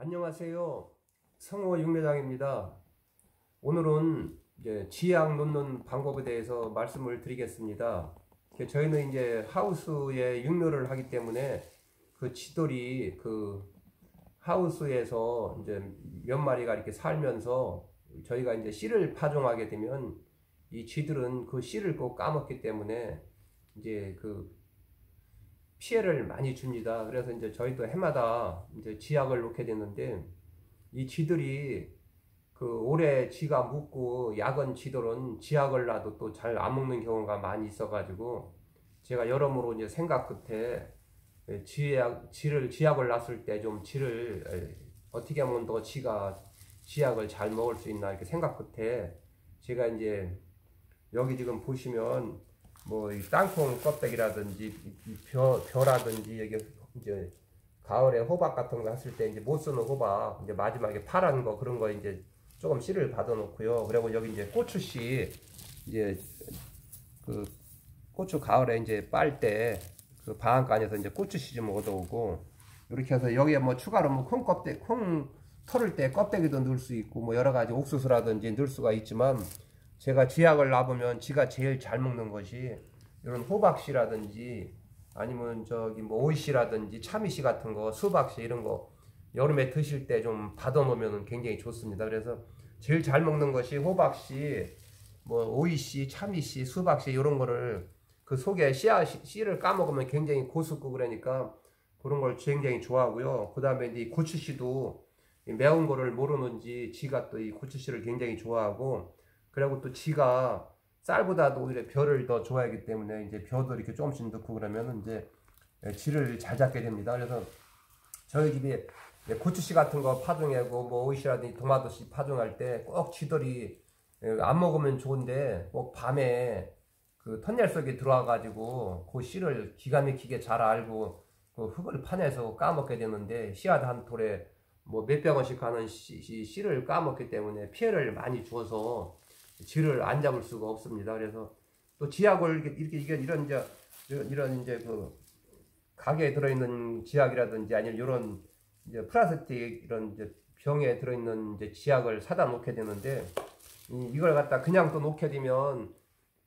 안녕하세요. 성호 육매장입니다. 오늘은 이제 지약 놓는 방법에 대해서 말씀을 드리겠습니다. 저희는 이제 하우스에 육묘를 하기 때문에 그 쥐들이 그 하우스에서 이제 몇 마리가 이렇게 살면서 저희가 이제 씨를 파종하게 되면 이 쥐들은 그 씨를 꼭 까먹기 때문에 이제 그 피해를 많이 줍니다. 그래서 이제 저희도 해마다 이제 지약을 놓게 되는데 이 쥐들이 그 오래 쥐가 묻고 약은 쥐들은 지약을 놔도 또 잘 안 먹는 경우가 많이 있어가지고 제가 여러모로 이제 생각 끝에 지약을 놨을 때 좀 쥐를 어떻게 하면 더 쥐가 지약을 잘 먹을 수 있나 이렇게 생각 끝에 제가 이제 여기 지금 보시면 뭐 이 땅콩 껍데기라든지 벼라든지 여기 이제 가을에 호박 같은 거 했을 때 이제 못 쓰는 호박 이제 마지막에 파란 거 그런 거 이제 조금 씨를 받아 놓고요. 그리고 여기 이제 고추씨 이제 그 고추 가을에 이제 빨 때 그 방앗간에서 이제 고추씨 좀 얻어오고 이렇게 해서 여기에 뭐 추가로 뭐 콩 털을 때 껍데기도 넣을 수 있고 뭐 여러 가지 옥수수라든지 넣을 수가 있지만 제가 쥐약을 놔보면 쥐가 제일 잘 먹는 것이 이런 호박씨라든지 아니면 저기 뭐 오이씨라든지 참이씨 같은 거 수박씨 이런 거 여름에 드실 때 좀 받아 놓으면 굉장히 좋습니다. 그래서 제일 잘 먹는 것이 호박씨, 뭐 오이씨, 참이씨, 수박씨 이런 거를 그 속에 씨를 까먹으면 굉장히 고습고 그러니까 그런 걸 굉장히 좋아하고요. 그 다음에 이 고추씨도 매운 거를 모르는지 쥐가 또 이 고추씨를 굉장히 좋아하고 그리고 또 쥐가 쌀보다도 오히려 벼를 더 좋아하기 때문에 이제 벼도 이렇게 조금씩 넣고 그러면 이제 쥐를 잘 잡게 됩니다. 그래서 저희 집에 고추씨 같은 거 파종하고 뭐 오이씨라든지 토마토씨 파종할 때 꼭 쥐들이 안 먹으면 좋은데 꼭 밤에 그 터널 속에 들어와 가지고 그 씨를 기가 막히게 잘 알고 그 흙을 파내서 까먹게 되는데 씨앗 한 톨에 뭐 몇백 원씩 하는 씨를 까먹기 때문에 피해를 많이 주어서 쥐를 안 잡을 수가 없습니다. 그래서 또 지약을 이렇게 이런 이제 그 가게에 들어있는 지약이라든지 아니면 이런 이제 플라스틱 이런 이제 병에 들어있는 이제 지약을 사다 놓게 되는데 이걸 갖다 그냥 또 놓게 되면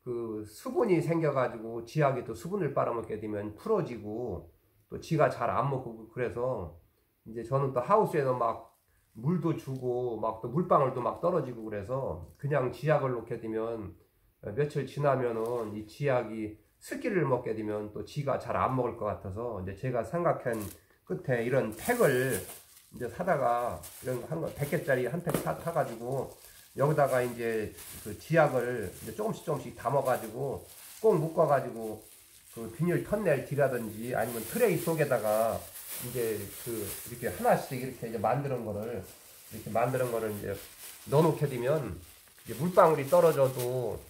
그 수분이 생겨가지고 지약이 또 수분을 빨아먹게 되면 풀어지고 또 쥐가 잘 안 먹고 그래서 이제 저는 또 하우스에서 막 물도 주고 막 또 물방울도 막 떨어지고 그래서 그냥 지약을 놓게 되면 며칠 지나면은 이 지약이 습기를 먹게 되면 또 쥐가 잘 안 먹을 것 같아서 이제 제가 생각한 끝에 이런 팩을 이제 사다가 이런 한 거 100개짜리 한 팩 사가지고 여기다가 이제 그 지약을 이제 조금씩 담아가지고 꼭 묶어가지고 그 비닐 턴넬티라든지 아니면 트레이 속에다가 이제 그 이렇게 하나씩 이렇게 이제 만드는 거를 이제 넣어놓게 되면 이제 물방울이 떨어져도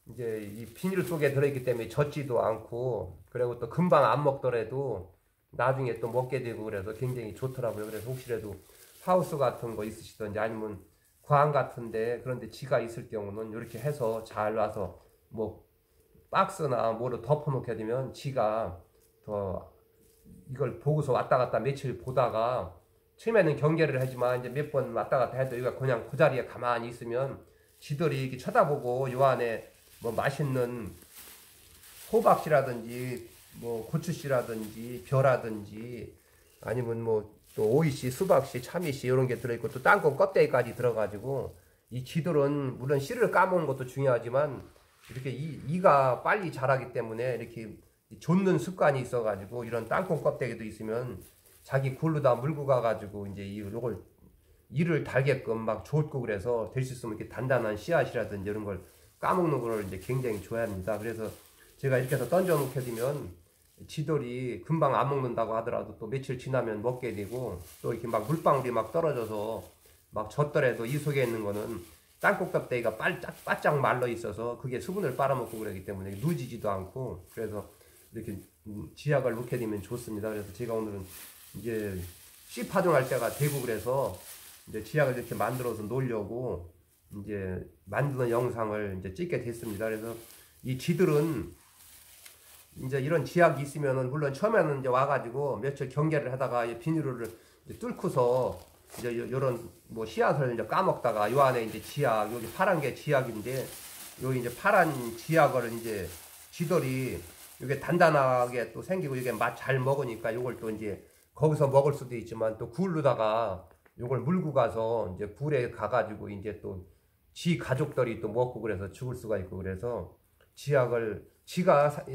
이제 이 비닐 속에 들어있기 때문에 젖지도 않고 그리고 또 금방 안 먹더라도 나중에 또 먹게 되고 그래서 굉장히 좋더라고요. 그래서 혹시라도 하우스 같은 거 있으시든지 아니면 광 같은데 그런데 쥐가 있을 경우는 이렇게 해서 잘 놔서 뭐 박스나 뭐로 덮어 놓게 되면 쥐가 더 이걸 보고서 왔다 갔다 며칠 보다가 처음에는 경계를 하지만 이제 몇 번 왔다 갔다 해도 이거 그냥 그 자리에 가만히 있으면 쥐들이 이렇게 쳐다보고 요 안에 뭐 맛있는 호박씨라든지 뭐 고추씨라든지 벼라든지 아니면 뭐 또 오이씨, 수박씨, 참이씨 이런 게 들어있고 또 땅콩 껍데기까지 들어가지고 이 쥐들은 물론 씨를 까먹는 것도 중요하지만 이렇게 이가 빨리 자라기 때문에 이렇게 좇는 습관이 있어가지고 이런 땅콩 껍데기도 있으면 자기 굴로다 물고 가가지고 이제 요걸 이를 달게끔 막 좇고 그래서 될 수 있으면 이렇게 단단한 씨앗이라든지 이런 걸 까먹는 걸 이제 굉장히 좋아합니다. 그래서 제가 이렇게 해서 던져 놓게 되면 쥐들이 금방 안 먹는다고 하더라도 또 며칠 지나면 먹게 되고 또 이렇게 막 물방울이 막 떨어져서 막 젖더라도 이 속에 있는 거는 땅콩 껍데기가 바짝 말라 있어서 그게 수분을 빨아먹고 그러기 때문에 누지지도 않고 그래서 이렇게 지약을 놓게 되면 좋습니다. 그래서 제가 오늘은 이제 씨 파종할 때가 되고 그래서 이제 지약을 이렇게 만들어서 놓으려고 이제 만드는 영상을 이제 찍게 됐습니다. 그래서 이 쥐들은 이제 이런 지약이 있으면은 물론 처음에는 이제 와가지고 며칠 경계를 하다가 비닐을 뚫고서 이제 요런 뭐 씨앗을 이제 까먹다가 요 안에 이제 지약, 여기 파란 게 지약인데, 여기 이제 파란 지약을 이제 쥐들이 이게 단단하게 또 생기고 이게 맛 잘 먹으니까 요걸 또 이제 거기서 먹을 수도 있지만 또 굴르다가 요걸 물고 가서 이제 굴에 가가지고 이제 또 지 가족들이 또 먹고 그래서 죽을 수가 있고, 그래서 지약을 지가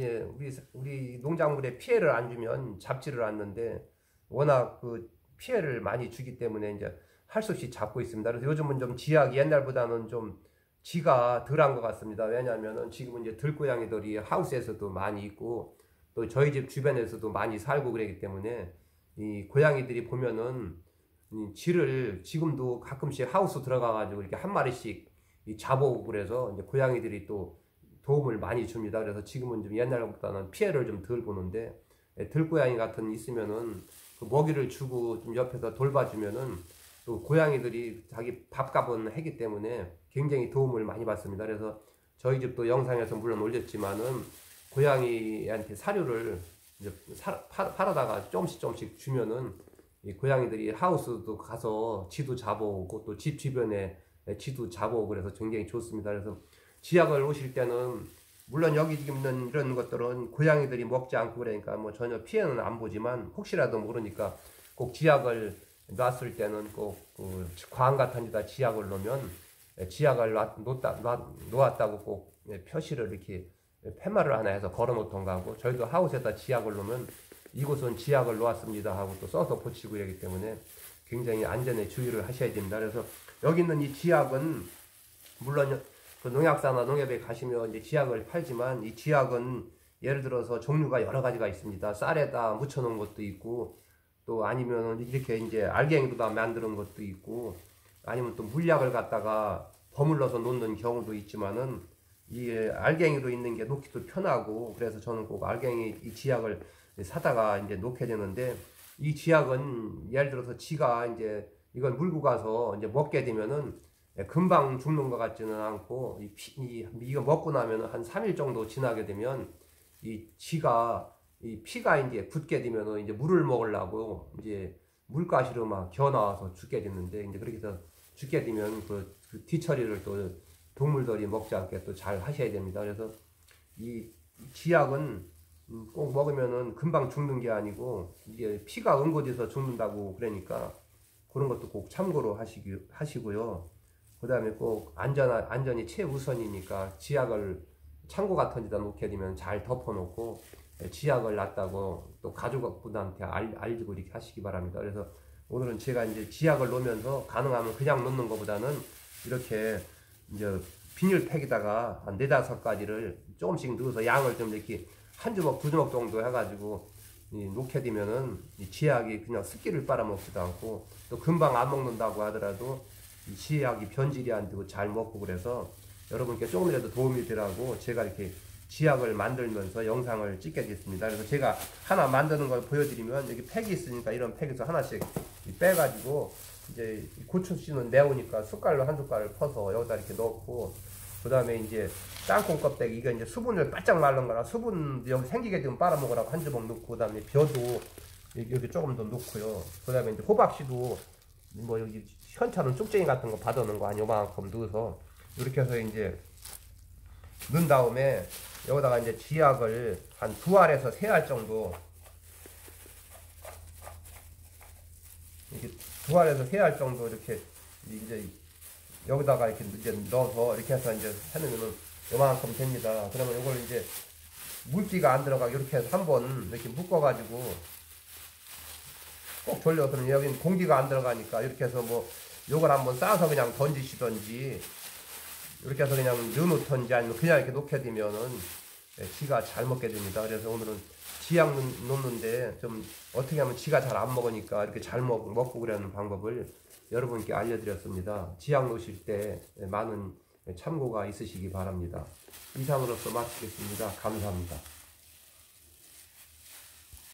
우리 농작물에 피해를 안 주면 잡지를 않는데 워낙 그 피해를 많이 주기 때문에 이제 할 수 없이 잡고 있습니다. 그래서 요즘은 좀 지약이 옛날보다는 좀 지가 덜한 것 같습니다. 왜냐하면은 지금은 이제 들고양이들이 하우스에서도 많이 있고 또 저희 집 주변에서도 많이 살고 그러기 때문에 이 고양이들이 보면은 쥐를 지금도 가끔씩 하우스 들어가 가지고 이렇게 한 마리씩 잡아오고, 그래서 이제 고양이들이 또 도움을 많이 줍니다. 그래서 지금은 좀 옛날보다는 피해를 좀 덜 보는데, 들고양이 같은 있으면은 그 먹이를 주고 좀 옆에서 돌봐주면은 또 고양이들이 자기 밥값은 하기 때문에 굉장히 도움을 많이 받습니다. 그래서 저희 집도 영상에서 물론 올렸지만은 고양이한테 사료를 이제 팔아다가 조금씩 주면은 이 고양이들이 하우스도 가서 쥐도 잡아오고 또 집 주변에 쥐도 잡아오고 그래서 굉장히 좋습니다. 그래서 지약을 오실 때는 물론 여기 지금 있는 이런 것들은 고양이들이 먹지 않고 그러니까 뭐 전혀 피해는 안 보지만 혹시라도 모르니까 꼭 지약을 놨을 때는 꼭그 광 같은 데다 지약을 놓으면 지약을 놓았다고 꼭 표시를 이렇게 팻말을 하나 해서 걸어 놓던가 하고, 저희도 하우스에다 지약을 놓으면 이곳은 지약을 놓았습니다 하고 또 써서 붙이고 이러기 때문에 굉장히 안전에 주의를 하셔야 됩니다. 그래서 여기 있는 이 지약은 물론 그 농약사나 농협에 가시면 이제 지약을 팔지만 이 지약은 예를 들어서 종류가 여러 가지가 있습니다. 쌀에다 묻혀 놓은 것도 있고 또 아니면 이렇게 이제 알갱이로다 만드는 것도 있고 아니면 또 물약을 갖다가 버물러서 놓는 경우도 있지만은 이 알갱이로 있는 게 놓기도 편하고, 그래서 저는 꼭 알갱이 이 지약을 사다가 이제 놓게 되는데, 이 지약은 예를 들어서 지가 이제 이걸 물고 가서 이제 먹게 되면은 금방 죽는 것 같지는 않고 이거 먹고 나면 한 3일 정도 지나게 되면 이 쥐가 이 피가 이제 굳게 되면은 이제 물을 먹으려고 이제 물가시로 막 기어 나와서 죽게 됐는데, 이제 그렇게 해서 죽게 되면 그 뒤처리를 또 동물들이 먹지 않게 또 잘 하셔야 됩니다. 그래서 이 지약은 꼭 먹으면은 금방 죽는 게 아니고 이게 피가 응고돼서 죽는다고 그러니까 그런 것도 꼭 참고로 하시고요. 그 다음에 꼭 안전이 최우선이니까 지약을 창고 같은 데다 놓게 되면 잘 덮어놓고 지약을 놨다고 또 가족분한테 알리고 이렇게 하시기 바랍니다. 그래서 오늘은 제가 이제 지약을 놓으면서 가능하면 그냥 놓는 것보다는 이렇게 이제 비닐팩에다가 한 4-5가지를 조금씩 넣어서 양을 좀 이렇게 한 주먹, 2주먹 정도 해가지고 놓게 되면은 이 지약이 그냥 습기를 빨아먹지도 않고 또 금방 안 먹는다고 하더라도 이 지약이 변질이 안 되고 잘 먹고, 그래서 여러분께 조금이라도 도움이 되라고 제가 이렇게 지약을 만들면서 영상을 찍게 됐습니다. 그래서 제가 하나 만드는 걸 보여드리면 여기 팩이 있으니까 이런 팩에서 하나씩 빼가지고 이제 고추씨는 매우니까 숟갈로 한 숟갈을 퍼서 여기다 이렇게 넣고, 그 다음에 이제 땅콩 껍데기 이거 이제 수분을 바짝 말른 거라 수분 여기 생기게 되면 빨아먹으라고 한 주먹 넣고, 그 다음에 벼도 여기 조금 더 넣고요. 그 다음에 이제 호박씨도 뭐 여기 현찰은 쭉쟁이 같은 거 받아놓은 거 한 요만큼 넣어서 이렇게 해서 이제 넣은 다음에 여기다가 이제 지약을 한 2알에서 3알 정도 이렇게 2알에서 3알 정도 이렇게 이제 여기다가 이렇게 이제 넣어서 이렇게 해서 이제 해놓으면 요만큼 됩니다. 그러면 이걸 이제 물기가 안 들어가게 이렇게 해서 한번 이렇게 묶어가지고 꼭 돌려서 여기는 공기가 안 들어가니까 이렇게 해서 뭐 요걸 한번 싸서 그냥 던지시던지 이렇게 해서 그냥 넣어놓던지 아니면 그냥 이렇게 놓게 되면은 쥐가 잘 먹게 됩니다. 그래서 오늘은 지약 놓는데 좀 어떻게 하면 쥐가 잘 안 먹으니까 이렇게 잘 먹고 그러는 방법을 여러분께 알려드렸습니다. 지약 놓으실 때 많은 참고가 있으시기 바랍니다. 이상으로서 마치겠습니다. 감사합니다.